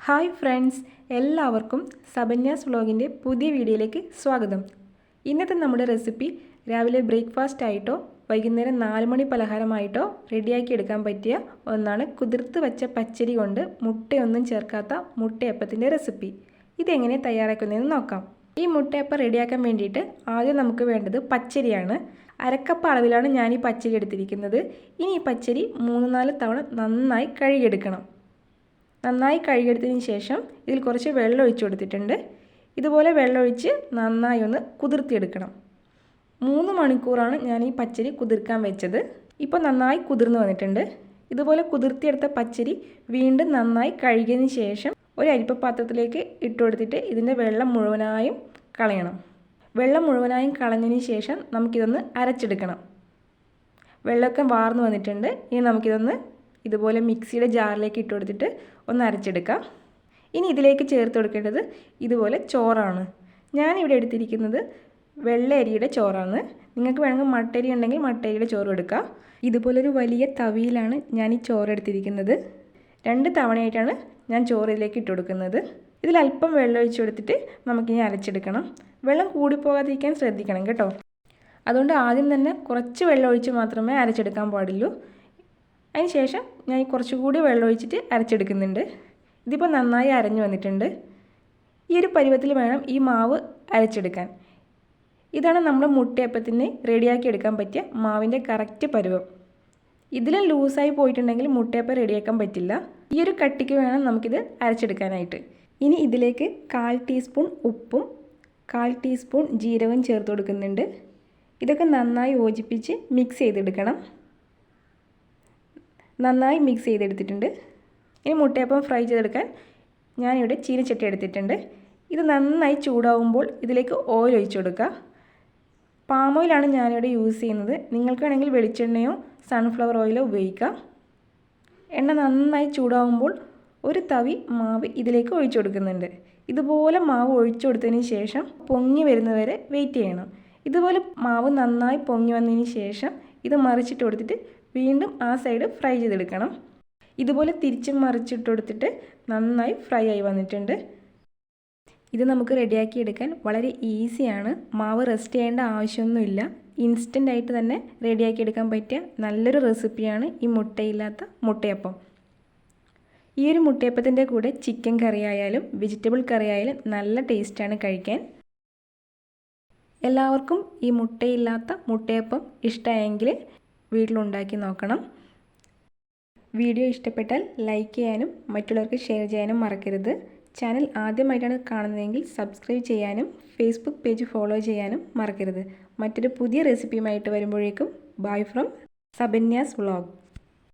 Hi friends, എല്ലാവർക്കും സബന്യാസ് വ്ളോഗിൻ്റെ പുതിയ വീഡിയോയിലേക്ക് സ്വാഗതം. ഇന്നത്തെ നമ്മുടെ റെസിപ്പി രാവിലെ ബ്രേക്ക്ഫാസ്റ്റ് ആയിട്ടോ വൈകുന്നേരം 4 മണി പലഹാരമായിട്ടോ റെഡിയാക്കി എടുക്കാൻ പറ്റിയ ഒന്നാണ് കുതിർത്ത് വച്ച പച്ചരി കൊണ്ട് മുട്ടയൊന്നും ചേർക്കാത്ത മുട്ടയപ്പത്തിൻ്റെ റെസിപ്പി. ഇതെങ്ങനെ തയ്യാറാക്കുന്നതെന്ന് നോക്കാം. ഈ മുട്ടയപ്പം റെഡിയാക്കാൻ വേണ്ടിയിട്ട് ആദ്യം നമുക്ക് വേണ്ടത് പച്ചരിയാണ്. അരക്കപ്പ് അളവിലാണ് ഞാൻ ഈ പച്ചരി എടുത്തിരിക്കുന്നത്. ഇനി ഈ പച്ചരി 3-4 തവണ നന്നായി കഴുകിയെടുക്കണം. നന്നായി കഴുകിയെടുത്തതിന് ശേഷം ഇതിൽ കുറച്ച് വെള്ളം ഒഴിച്ച് കൊടുത്തിട്ടുണ്ട്. ഇതുപോലെ വെള്ളമൊഴിച്ച് നന്നായി ഒന്ന് കുതിർത്തിയെടുക്കണം. 3 മണിക്കൂറാണ് ഞാൻ ഈ പച്ചരി കുതിർക്കാൻ വെച്ചത്. ഇപ്പോൾ നന്നായി കുതിർന്ന് വന്നിട്ടുണ്ട്. ഇതുപോലെ കുതിർത്തിയെടുത്ത പച്ചരി വീണ്ടും നന്നായി കഴുകിയതിന് ശേഷം ഒരു അരിപ്പപ്പാത്രത്തിലേക്ക് ഇട്ട് കൊടുത്തിട്ട് ഇതിൻ്റെ വെള്ളം മുഴുവനായും കളയണം. വെള്ളം മുഴുവനായും കളഞ്ഞതിന് ശേഷം നമുക്കിതൊന്ന് അരച്ചെടുക്കണം. വെള്ളമൊക്കെ വാർന്നു വന്നിട്ടുണ്ട്. ഇനി നമുക്കിതൊന്ന് ഇതുപോലെ മിക്സിയുടെ ജാറിലേക്ക് ഇട്ട് കൊടുത്തിട്ട് ഒന്ന് അരച്ചെടുക്കാം. ഇനി ഇതിലേക്ക് ചേർത്ത് കൊടുക്കേണ്ടത് ഇതുപോലെ ചോറാണ്. ഞാനിവിടെ എടുത്തിരിക്കുന്നത് വെള്ള അരിയുടെ ചോറാണ്. നിങ്ങൾക്ക് വേണമെങ്കിൽ മട്ടരി ഉണ്ടെങ്കിൽ മട്ടരിയുടെ ചോറ് എടുക്കാം. ഇതുപോലൊരു വലിയ തവിയിലാണ് ഞാൻ ഈ ചോറ് എടുത്തിരിക്കുന്നത്. 2 തവണയായിട്ടാണ് ഞാൻ ചോറ് ഇതിലേക്ക് ഇട്ട് കൊടുക്കുന്നത്. ഇതിൽ അല്പം വെള്ളം ഒഴിച്ച് കൊടുത്തിട്ട് നമുക്കിനി അരച്ചെടുക്കണം. വെള്ളം കൂടിപ്പോകാതിരിക്കാൻ ശ്രദ്ധിക്കണം കേട്ടോ. അതുകൊണ്ട് ആദ്യം തന്നെ കുറച്ച് വെള്ളം ഒഴിച്ച് മാത്രമേ അരച്ചെടുക്കാൻ പാടുള്ളൂ. അതിന് ശേഷം ഞാൻ കുറച്ചുകൂടി വെള്ളം ഒഴിച്ചിട്ട് അരച്ചെടുക്കുന്നുണ്ട്. ഇതിപ്പോൾ നന്നായി അരഞ്ഞു വന്നിട്ടുണ്ട്. ഈ ഒരു പരുവത്തിൽ വേണം ഈ മാവ് അരച്ചെടുക്കാൻ. ഇതാണ് നമ്മൾ മുട്ടയപ്പത്തിന് റെഡിയാക്കി എടുക്കാൻ പറ്റിയ മാവിൻ്റെ കറക്റ്റ് പരുവം. ഇതിലും ലൂസായി പോയിട്ടുണ്ടെങ്കിൽ മുട്ടയപ്പം റെഡിയാക്കാൻ പറ്റില്ല. ഈ ഒരു കട്ടിക്ക് വേണം നമുക്കിത് അരച്ചെടുക്കാനായിട്ട്. ഇനി ഇതിലേക്ക് 1/4 ടീസ്പൂൺ ഉപ്പും 1/4 ടീസ്പൂൺ ജീരകവും ചേർത്ത് കൊടുക്കുന്നുണ്ട്. ഇതൊക്കെ നന്നായി യോജിപ്പിച്ച് മിക്സ് ചെയ്തെടുക്കണം. നന്നായി മിക്സ് ചെയ്തെടുത്തിട്ടുണ്ട്. ഇനി മുട്ടയപ്പം ഫ്രൈ ചെയ്തെടുക്കാൻ ഞാനിവിടെ ചീനച്ചട്ടി എടുത്തിട്ടുണ്ട്. ഇത് നന്നായി ചൂടാവുമ്പോൾ ഇതിലേക്ക് ഓയിൽ ഒഴിച്ചു കൊടുക്കുക. പാം ഓയിലാണ് ഞാനിവിടെ യൂസ് ചെയ്യുന്നത്. നിങ്ങൾക്ക് വേണമെങ്കിൽ വെളിച്ചെണ്ണയോ സൺഫ്ലവർ ഓയിലോ ഉപയോഗിക്കാം. എണ്ണ നന്നായി ചൂടാവുമ്പോൾ ഒരു തവി മാവ് ഇതിലേക്ക് ഒഴിച്ചു കൊടുക്കുന്നുണ്ട്. ഇതുപോലെ മാവ് ഒഴിച്ചു കൊടുത്തതിന് ശേഷം പൊങ്ങി വരുന്നവരെ വെയിറ്റ് ചെയ്യണം. ഇതുപോലെ മാവ് നന്നായി പൊങ്ങി വന്നതിന് ശേഷം ഇത് മറിച്ചിട്ട് കൊടുത്തിട്ട് വീണ്ടും ആ സൈഡ് ഫ്രൈ ചെയ്തെടുക്കണം. ഇതുപോലെ തിരിച്ചും മറിച്ചിട്ട് കൊടുത്തിട്ട് നന്നായി ഫ്രൈ ആയി വന്നിട്ടുണ്ട്. ഇത് നമുക്ക് റെഡിയാക്കി എടുക്കാൻ വളരെ ഈസിയാണ്. മാവ് റെസ്റ്റ് ചെയ്യേണ്ട ആവശ്യമൊന്നുമില്ല. ഇൻസ്റ്റൻ്റ് ആയിട്ട് തന്നെ റെഡിയാക്കി എടുക്കാൻ പറ്റിയ നല്ലൊരു റെസിപ്പിയാണ് ഈ മുട്ടയില്ലാത്ത മുട്ടയപ്പം. ഈ ഒരു മുട്ടയപ്പത്തിൻ്റെ കൂടെ ചിക്കൻ കറി ആയാലും വെജിറ്റബിൾ കറി ആയാലും നല്ല ടേസ്റ്റാണ് കഴിക്കാൻ. എല്ലാവർക്കും ഈ മുട്ടയില്ലാത്ത മുട്ടയപ്പം ഇഷ്ടമായെങ്കിൽ വീട്ടിലുണ്ടാക്കി നോക്കണം. വീഡിയോ ഇഷ്ടപ്പെട്ടാൽ ലൈക്ക് ചെയ്യാനും മറ്റുള്ളവർക്ക് ഷെയർ ചെയ്യാനും മറക്കരുത്. ചാനൽ ആദ്യമായിട്ടാണ് കാണുന്നതെങ്കിൽ സബ്സ്ക്രൈബ് ചെയ്യാനും ഫേസ്ബുക്ക് പേജ് ഫോളോ ചെയ്യാനും മറക്കരുത്. മറ്റൊരു പുതിയ റെസിപ്പിയുമായിട്ട് വരുമ്പോഴേക്കും ബൈ ഫ്രം സബന്യാസ് വ്ളോഗ്.